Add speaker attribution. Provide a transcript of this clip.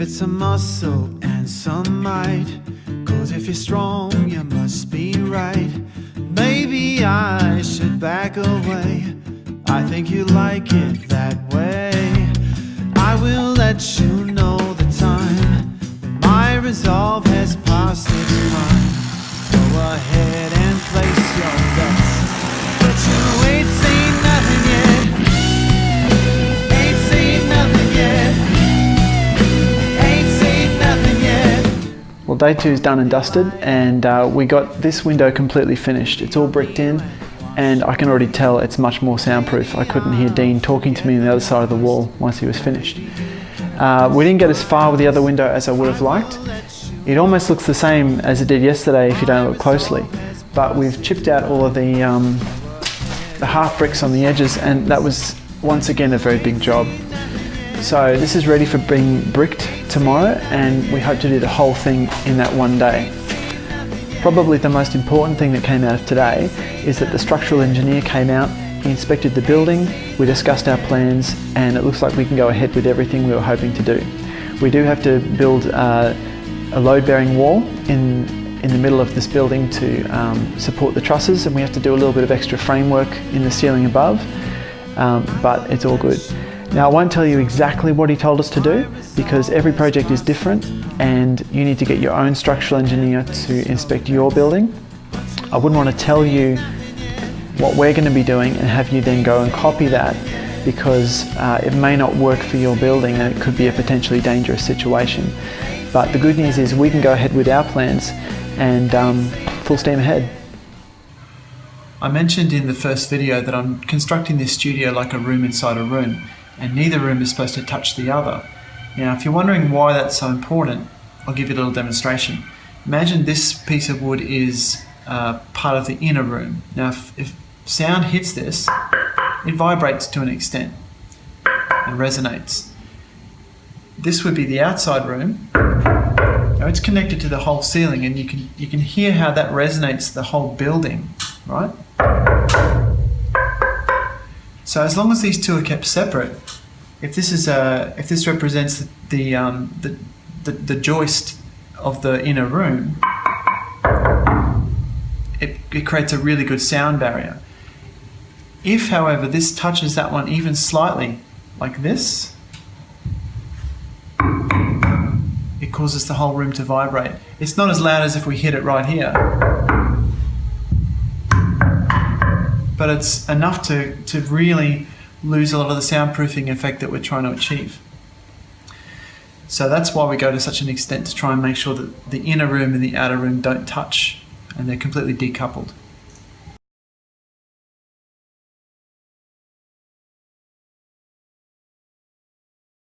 Speaker 1: it some muscle and some might, 'cause if you're strong you must be right. Maybe I should back away, I think you like it that way. I will let you know the time when my resolve has passed its prime. Go ahead and place your bets, but you ain't seen nothing yet. Ain't seen nothing yet. Ain't seen nothing yet.
Speaker 2: Well, day 2 is done and dusted, and we got this window completely finished. It's all bricked in, and I can already tell it's much more soundproof. I couldn't hear Dean talking to me on the other side of the wall once he was finished. We didn't get as far with the other window as I would have liked. It almost looks the same as it did yesterday if you don't look closely, but we've chipped out all of the half bricks on the edges, and that was once again a very big job. So this is ready for being bricked tomorrow, and we hope to do the whole thing in that one day. Probably the most important thing that came out of today is that the structural engineer came out, he inspected the building, we discussed our plans, and it looks like we can go ahead with everything we were hoping to do. We do have to build a load-bearing wall in the middle of this building to support the trusses, and we have to do a little bit of extra framework in the ceiling above, but it's all good. Now, I won't tell you exactly what he told us to do because every project is different and you need to get your own structural engineer to inspect your building. I wouldn't want to tell you what we're going to be doing and have you then go and copy that, because it may not work for your building and it could be a potentially dangerous situation. But the good news is we can go ahead with our plans and full steam ahead. I mentioned in the first video that I'm constructing this studio like a room inside a room, and neither room is supposed to touch the other. Now, if you're wondering why that's so important, I'll give you a little demonstration. Imagine this piece of wood is part of the inner room. Now, if sound hits this, it vibrates to an extent and resonates. This would be the outside room. Now, it's connected to the whole ceiling, and you can hear how that resonates the whole building, right? So as long as these two are kept separate, if this represents the joist of the inner room, it creates a really good sound barrier. If, however, this touches that one even slightly, like this, it causes the whole room to vibrate. It's not as loud as if we hit it right here, but it's enough to really lose a lot of the soundproofing effect that we're trying to achieve. So that's why we go to such an extent to try and make sure that the inner room and the outer room don't touch and they're completely decoupled.